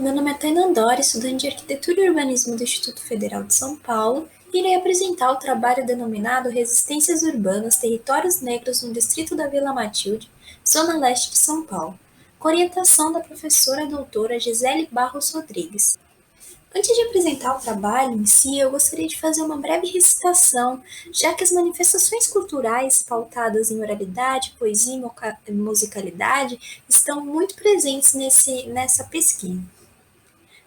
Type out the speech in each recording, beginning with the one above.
Meu nome é Tainan Dora, estudante de Arquitetura e Urbanismo do Instituto Federal de São Paulo, e irei apresentar o trabalho denominado Resistências Urbanas, Territórios Negros no Distrito da Vila Matilde, Zona Leste de São Paulo, com orientação da professora doutora Gisele Barros Rodrigues. Antes de apresentar o trabalho em si, eu gostaria de fazer uma breve recitação, já que as manifestações culturais pautadas em oralidade, poesia e musicalidade estão muito presentes nessa pesquisa.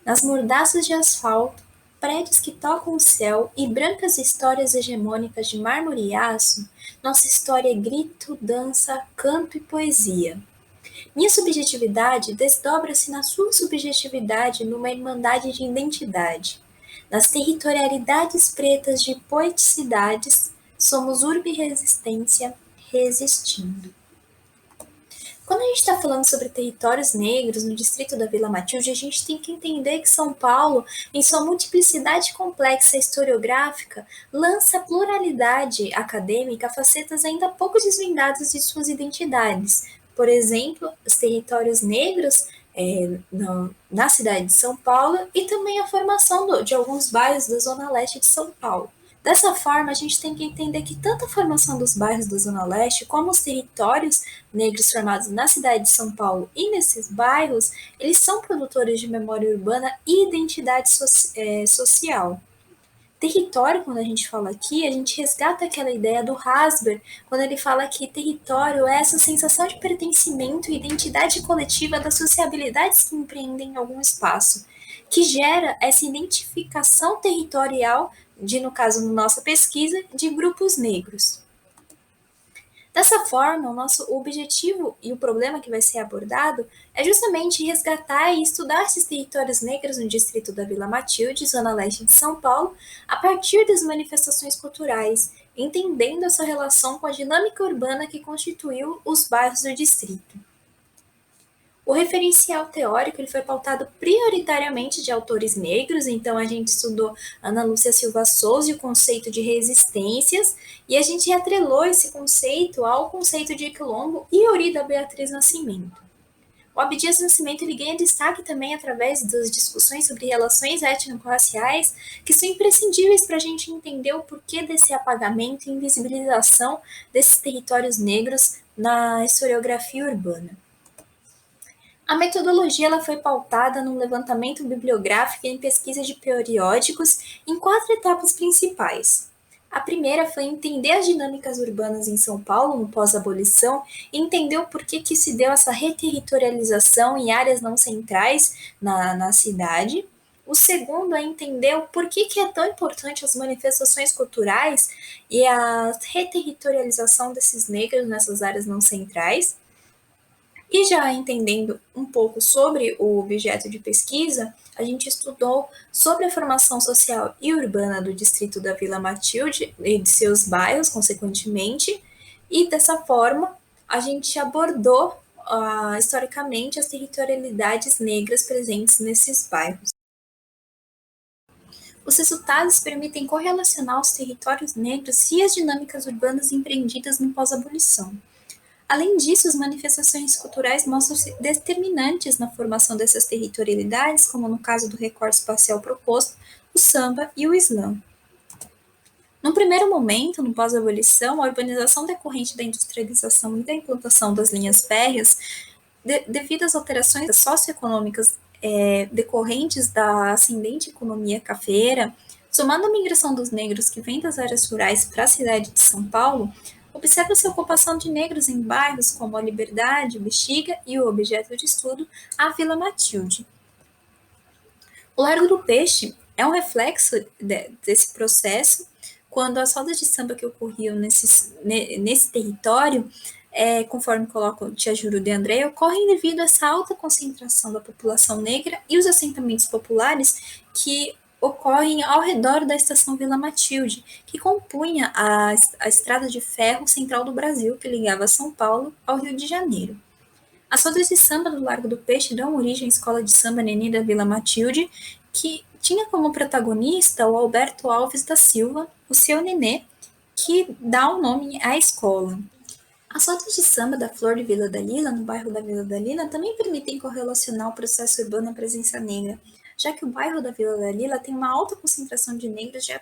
Nas mordaças de asfalto, prédios que tocam o céu e brancas histórias hegemônicas de mármore e aço, nossa história é grito, dança, canto e poesia. Minha subjetividade desdobra-se na sua subjetividade numa irmandade de identidade. Nas territorialidades pretas de poeticidades, somos urbe-resistência resistindo. Quando a gente está falando sobre territórios negros no distrito da Vila Matilde, a gente tem que entender que São Paulo, em sua multiplicidade complexa historiográfica, lança pluralidade acadêmica a facetas ainda pouco desvendadas de suas identidades. Por exemplo, os territórios negros na cidade de São Paulo e também a formação de alguns bairros da Zona Leste de São Paulo. Dessa forma, a gente tem que entender que tanto a formação dos bairros da Zona Leste, como os territórios negros formados na cidade de São Paulo e nesses bairros, eles são produtores de memória urbana e identidade social. Território, quando a gente fala aqui, a gente resgata aquela ideia do Hasber, quando ele fala que território é essa sensação de pertencimento e identidade coletiva das sociabilidades que empreendem algum espaço, que gera essa identificação territorial de, no caso, na nossa pesquisa, de grupos negros. Dessa forma, o nosso objetivo e o problema que vai ser abordado é justamente resgatar e estudar esses territórios negros no distrito da Vila Matilde, zona leste de São Paulo, a partir das manifestações culturais, entendendo essa relação com a dinâmica urbana que constituiu os bairros do distrito. O referencial teórico ele foi pautado prioritariamente de autores negros, então a gente estudou Ana Lúcia Silva Souza e o conceito de resistências, e a gente atrelou esse conceito ao conceito de quilombo e Euri da Beatriz Nascimento. O Abdias Nascimento ele ganha destaque também através das discussões sobre relações étnico-raciais, que são imprescindíveis para a gente entender o porquê desse apagamento e invisibilização desses territórios negros na historiografia urbana. A metodologia ela foi pautada no levantamento bibliográfico e em pesquisa de periódicos em 4 etapas principais. A primeira foi entender as dinâmicas urbanas em São Paulo no pós-abolição e entender o porquê que se deu essa reterritorialização em áreas não centrais na cidade. O segundo é entender o porquê que é tão importante as manifestações culturais e a reterritorialização desses negros nessas áreas não centrais. E já entendendo um pouco sobre o objeto de pesquisa, a gente estudou sobre a formação social e urbana do distrito da Vila Matilde e de seus bairros, consequentemente, e dessa forma a gente abordou historicamente as territorialidades negras presentes nesses bairros. Os resultados permitem correlacionar os territórios negros e as dinâmicas urbanas empreendidas no pós-abolição. Além disso, as manifestações culturais mostram-se determinantes na formação dessas territorialidades, como no caso do recorte espacial proposto, o samba e o slam. No primeiro momento, no pós-abolição, a urbanização decorrente da industrialização e da implantação das linhas férreas, devido às alterações socioeconômicas decorrentes da ascendente economia cafeeira, somando a migração dos negros que vêm das áreas rurais para a cidade de São Paulo, observa-se a ocupação de negros em bairros como a Liberdade, o Bexiga e o objeto de estudo, a Vila Matilde. O Largo do Peixe é um reflexo desse processo, quando as rodas de samba que ocorriam nesse território, conforme coloca o Tia Juru de André, ocorrem devido a essa alta concentração da população negra e os assentamentos populares que ocorrem ao redor da estação Vila Matilde, que compunha a estrada de ferro central do Brasil, que ligava São Paulo ao Rio de Janeiro. As rodas de samba do Largo do Peixe dão origem à escola de samba Nenê da Vila Matilde, que tinha como protagonista o Alberto Alves da Silva, o seu Nenê, que dá o nome à escola. As rodas de samba da Flor de Vila Dalila, no bairro da Vila Dalila, também permitem correlacionar o processo urbano à presença negra, já que o bairro da Vila Dalila tem uma alta concentração de negros, já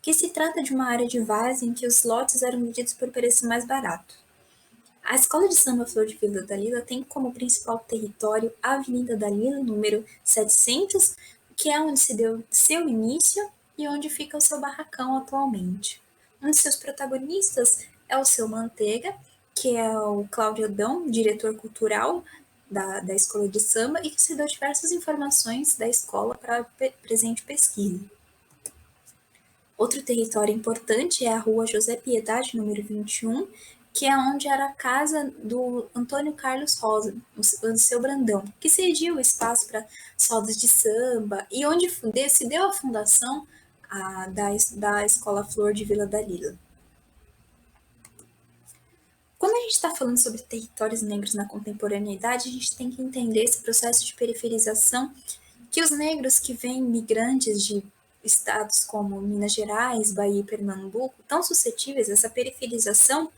que se trata de uma área de várzea em que os lotes eram vendidos por preço mais barato. A Escola de Samba Flor de Vila Dalila tem como principal território a Avenida Dalila, número 700, que é onde se deu seu início e onde fica o seu barracão atualmente. Um de seus protagonistas é o seu Manteiga, que é o Cláudio Adão, diretor cultural da Escola de Samba, e que se deu diversas informações da escola para a presente pesquisa. Outro território importante é a rua José Piedade, número 21, que é onde era a casa do Antônio Carlos Rosa, o seu Brandão, que cediu o espaço para rodas de samba e onde se deu a fundação da Escola Flor de Vila Dalila. Quando a gente está falando sobre territórios negros na contemporaneidade, a gente tem que entender esse processo de periferização que os negros que vêm migrantes de estados como Minas Gerais, Bahia e Pernambuco estão suscetíveis a essa periferização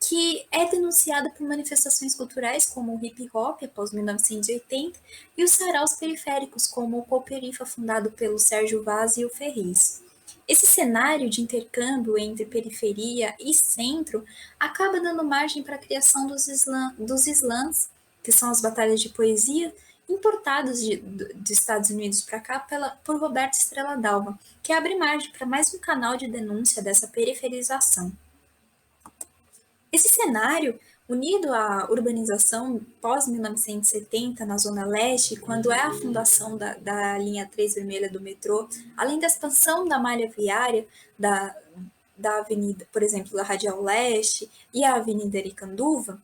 que é denunciada por manifestações culturais como o hip hop após 1980 e os saraus periféricos como o Cooperifa fundado pelo Sérgio Vaz e o Ferriz. Esse cenário de intercâmbio entre periferia e centro acaba dando margem para a criação dos slams, que são as batalhas de poesia importados dos Estados Unidos para cá por Roberto Estrela Dalva, que abre margem para mais um canal de denúncia dessa periferização. Esse cenário, unido à urbanização pós-1970 na Zona Leste, quando é a fundação da linha 3 vermelha do metrô, além da expansão da malha viária da avenida, por exemplo, da Radial Leste e a Avenida Aricanduva,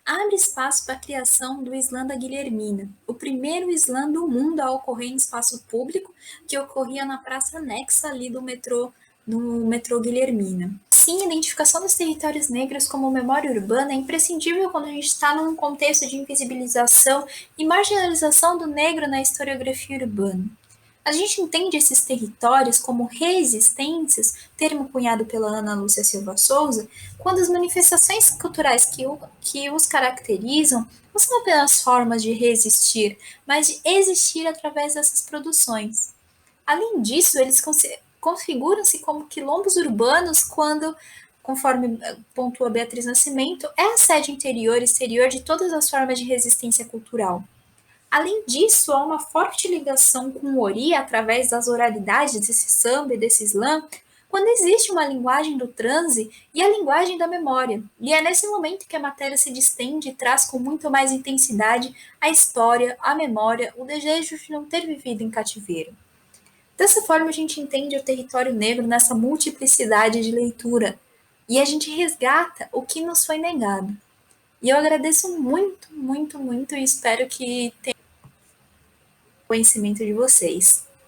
abre espaço para a criação do Slam da Guilhermina, o primeiro slam do mundo a ocorrer em espaço público, que ocorria na praça anexa ali do metrô Guilhermina. Sim, a identificação dos territórios negros como memória urbana é imprescindível quando a gente está num contexto de invisibilização e marginalização do negro na historiografia urbana. A gente entende esses territórios como resistências, termo cunhado pela Ana Lúcia Silva Souza, quando as manifestações culturais que os caracterizam não são apenas formas de resistir, mas de existir através dessas produções. Além disso, eles configuram-se como quilombos urbanos quando, conforme pontua Beatriz Nascimento, é a sede interior e exterior de todas as formas de resistência cultural. Além disso, há uma forte ligação com o Ori através das oralidades desse samba e desse slam, quando existe uma linguagem do transe e a linguagem da memória. E é nesse momento que a matéria se distende e traz com muito mais intensidade a história, a memória, o desejo de não ter vivido em cativeiro. Dessa forma, a gente entende o território negro nessa multiplicidade de leitura e a gente resgata o que nos foi negado. E eu agradeço muito, muito, muito e espero que tenha conhecimento de vocês.